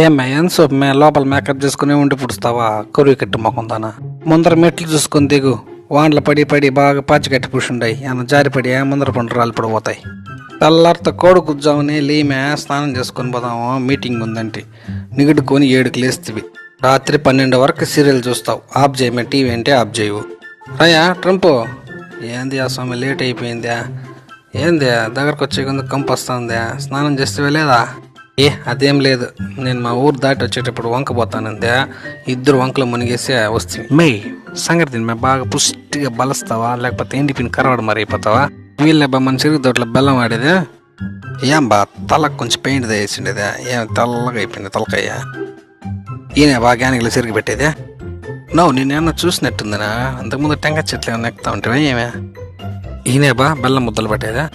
ఏమ్మా ఎంత సోపు లోపల మేకప్ చేసుకుని ఉండి పుడుస్తావా కరువు కట్టి మొక్కుందానా ముందర మెట్లు చూసుకొని దిగు వాన్లు పడి పడి బాగా పాచి కట్టి పుషుండాయి ఏమన్నా జారిపడి ముందర పండు రాళ్ళు పడిపోతాయి. తెల్లారితో కోడి కుజ్జామని లేమే స్నానం చేసుకొని పోదాము మీటింగ్ ఉందంటే నిగుడుకొని 7కి లేస్తేవి రాత్రి 12 వరకు సీరియల్ చూస్తావు. ఆఫ్ చేయమే టీవీ అంటే ఆఫ్ చేయవు. రయ్యా ట్రంపు ఏంది ఆ స్వామి లేట్ అయిపోయిందా? ఏంది దగ్గరకు వచ్చే కొంత కంపు వస్తుందా? స్నానం చేస్తే లేదా? అదేం లేదు, నేను మా ఊరు దాటి వచ్చేటప్పుడు వంక పోతానందే 2 వంకలు మునిగేసి వస్తుంది. సంగతి బాగా పుష్టిగా బలస్తావా లేకపోతే ఎండిపోయిన కరవాడు మరి అయిపోతావా? వీళ్ళబ్బా మన చెరుకు తోటలో బెల్లం వాడేదే ఏం బా తలకు కొంచెం పెయింట్ వేసిండేదే ఏం తెల్లగా అయిపోయింది తలకాయ. ఈయన బాగా యానికలు చెరుకు పెట్టేదే. నేనేమన్నా చూసినట్టుందనా? అంతకుముందు టెంకాయ చెట్లు ఏమన్నా ఎక్కుతా ఉంటావా ఏమే? ఈయనే బా బెల్లం ముద్దలు పట్టేదా?